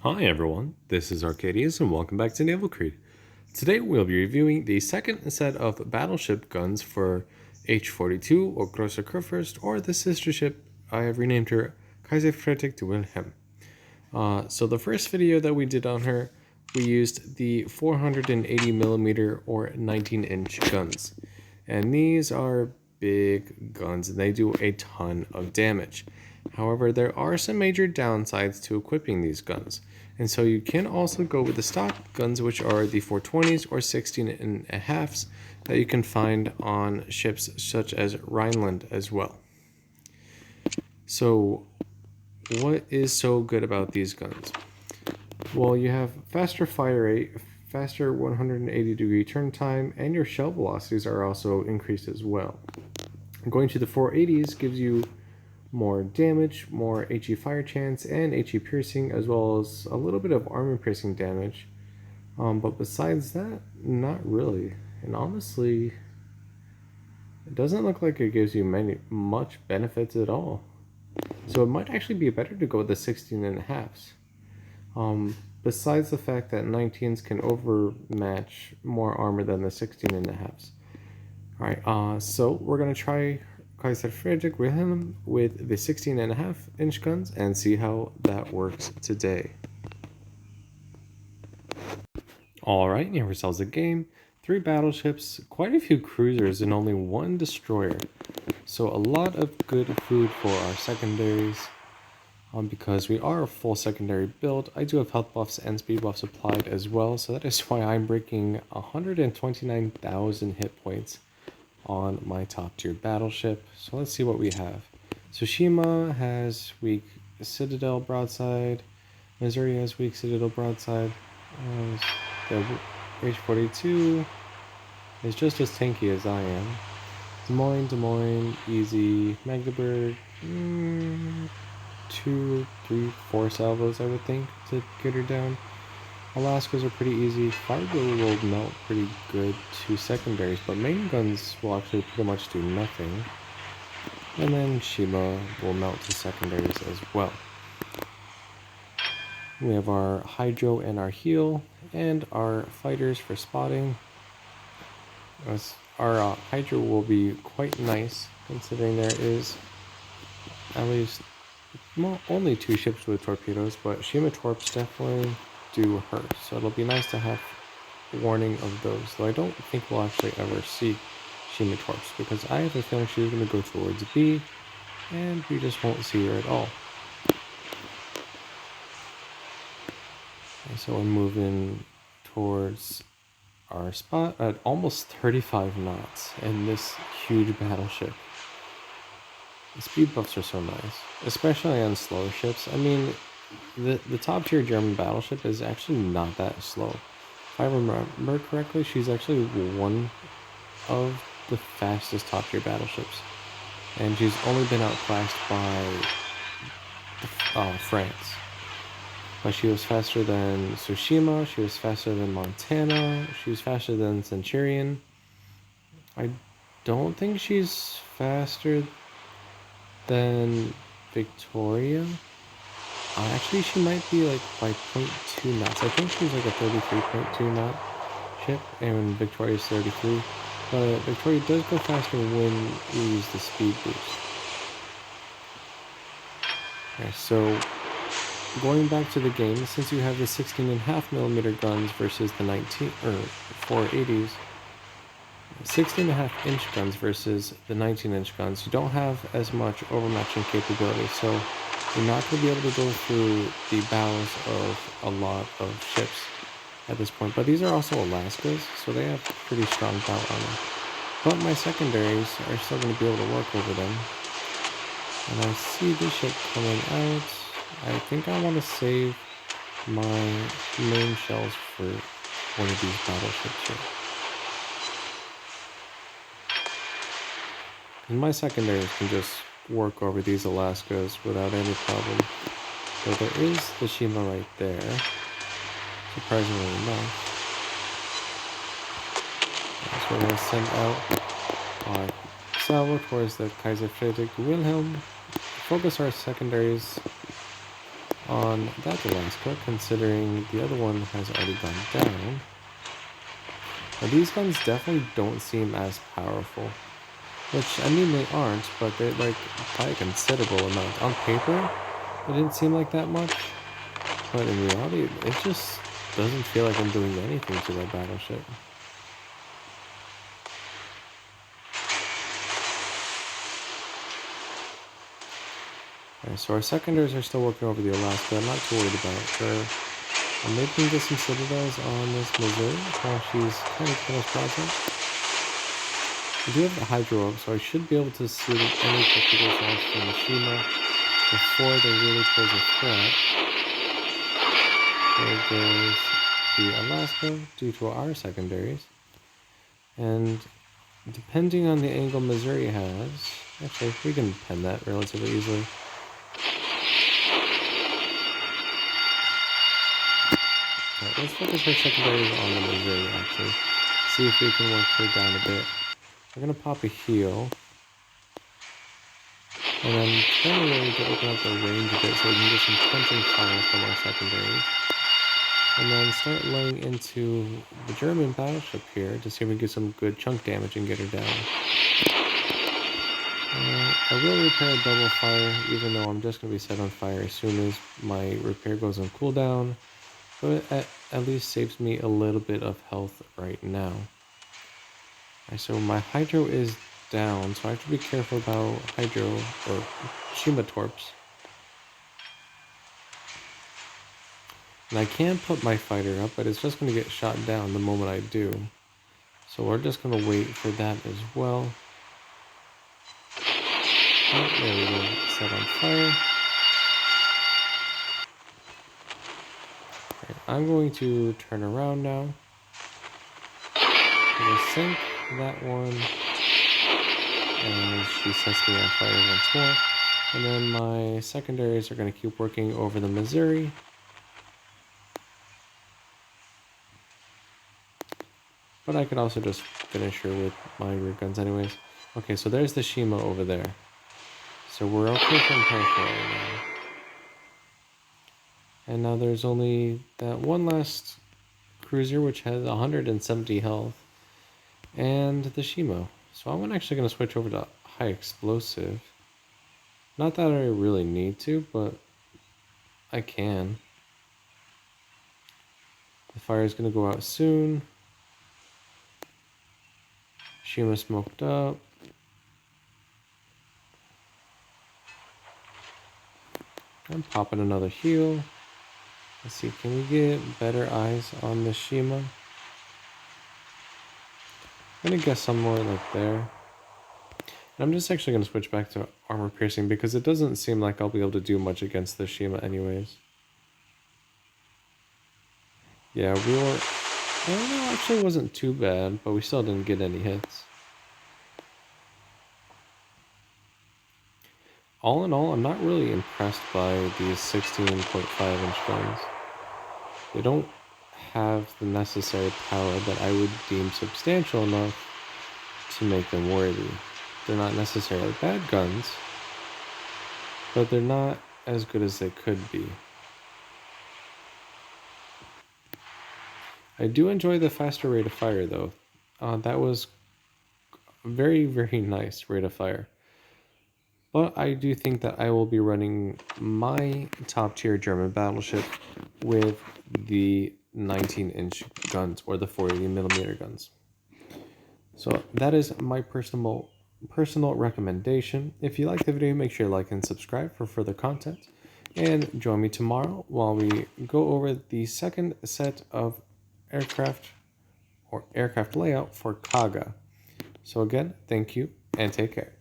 Hi everyone, this is Arcadius and welcome back to Naval Creed. Today we'll be reviewing the second set of battleship guns for H42 or Grosser Kurfürst, or the sister ship I have renamed her Kaiser Friedrich Wilhelm. So the first video that we did on her, we used the 480mm or 19-inch guns. And these are big guns and they do a ton of damage. However, there are some major downsides to equipping these guns. And so you can also go with the stock guns, which are the 420s or 16.5s that you can find on ships such as Rhineland as well. So what is so good about these guns? Well, you have faster fire rate, faster 180-degree turn time, and your shell velocities are also increased as well. Going to the 480s gives you more damage, more HE fire chance, and HE piercing, as well as a little bit of armor piercing damage. But besides that, not really. And honestly, it doesn't look like it gives you much benefits at all. So it might actually be better to go with the 16.5s. Besides the fact that 19s can overmatch more armor than the 16.5s. Alright, so we're going to try Kaiser Friedrich Wilhelm with the 16.5-inch guns and see how that works today. Alright, here ourselves a game. 3 battleships, quite a few cruisers, and only 1 destroyer. So a lot of good food for our secondaries. Because we are a full secondary build, I do have health buffs and speed buffs applied as well, so that is why I'm breaking 129,000 hit points on my top tier battleship. So let's see what we have. Tsushima has weak Citadel broadside. Missouri has weak Citadel broadside. The H42 is just as tanky as I am. Des Moines, easy. Magdeburg, 2, 3, 4 salvos I would think to get her down. Alaska's are pretty easy. Fargo will melt pretty good to secondaries, but main guns will actually pretty much do nothing. And then Shima will melt to secondaries as well. We have our Hydro and our Heal, and our fighters for spotting. Our Hydro will be quite nice, considering there is at least only 2 ships with torpedoes, but Shima torps definitely do hurt, so it'll be nice to have warning of those, though I don't think we'll actually ever see Shima torps, because I have a feeling she's going to go towards B, and we just won't see her at all. Okay, so we're moving towards our spot at almost 35 knots in this huge battleship. The speed buffs are so nice, especially on slower ships. I mean, the top tier German battleship is actually not that slow. If I remember correctly, she's actually one of the fastest top tier battleships. And she's only been outclassed by France. But she was faster than Tsushima, she was faster than Montana, she was faster than Centurion. I don't think she's faster than Victoria. Actually, she might be like by 0.2 knots. I think she's like a 33.2 knot ship, and Victoria's 33. But Victoria does go faster when we use the speed boost. Okay, so going back to the game, since you have the 16.5mm guns versus the 480s, 16.5-inch guns versus the 19-inch guns, you don't have as much overmatching capability, so you're not going to be able to go through the bows of a lot of ships at this point. But these are also Alaskas, so they have pretty strong bow armor. But my secondaries are still going to be able to work over them. And I see this ship coming out. I think I want to save my main shells for one of these battleships here. And my secondaries can just work over these Alaskas without any problem. But there is the Shima right there, surprisingly enough. So we're going to send out our salvo towards the Kaiser Friedrich Wilhelm, focus our secondaries on that Alaska, considering the other one has already gone down. Now, these guns definitely don't seem as powerful. Which, I mean, they aren't, but they're like by a considerable amount. On paper, it didn't seem like that much, but in reality, it just doesn't feel like I'm doing anything to that battleship. Alright, so our secondaries are still working over the Alaska. I'm not too worried about her. Maybe we can get some citadels on this Missouri while she's kind of finished project. I do have the hydro up, so I should be able to see any torpedoes launched from the Shima before they really pose a threat. There goes the Alaska due to our secondaries. And depending on the angle Missouri has, actually, we can pen that relatively easily. Alright, let's focus our secondaries on the Missouri, actually. See if we can work her down a bit. We're going to pop a heel. And then turn away to open up the range a bit so we can get some punching fire from our secondaries. And then start laying into the German battleship here to see if we can get some good chunk damage and get her down. I will repair a double fire, even though I'm just going to be set on fire as soon as my repair goes on cooldown. But it at least saves me a little bit of health right now. Alright, so my hydro is down, so I have to be careful about hydro or Shima torps. And I can put my fighter up, but it's just going to get shot down the moment I do. So we're just going to wait for that as well. Oh, there we go, set on fire. Right, I'm going to turn around now. We'll sink that one. And she sets me on fire once more. And then my secondaries are going to keep working over the Missouri. But I could also just finish her with my rear guns anyways. Okay, so there's the Shima over there. So we're okay from her for right now. And now there's only that one last cruiser, which has 170 health. And the Shima. So I'm actually going to switch over to high explosive. Not that I really need to, but I can. The fire is going to go out soon. Shima smoked up. I'm popping another heal. Let's see, can we get better eyes on the Shima? I'm going to guess somewhere like there. And I'm just actually going to switch back to armor piercing because it doesn't seem like I'll be able to do much against the Shima anyways. Yeah, we were... Well, no, actually it wasn't too bad, but we still didn't get any hits. All in all, I'm not really impressed by these 16.5-inch guns. They don't have the necessary power that I would deem substantial enough to make them worthy. They're not necessarily bad guns, but they're not as good as they could be. I do enjoy the faster rate of fire though. That was a very, very nice rate of fire. But I do think that I will be running my top tier German battleship with the 19-inch guns or the 480mm guns. So that is my personal recommendation. If you like the video, make sure to like and subscribe for further content. And join me tomorrow while we go over the second set of aircraft layout for Kaga. So again, thank you and take care.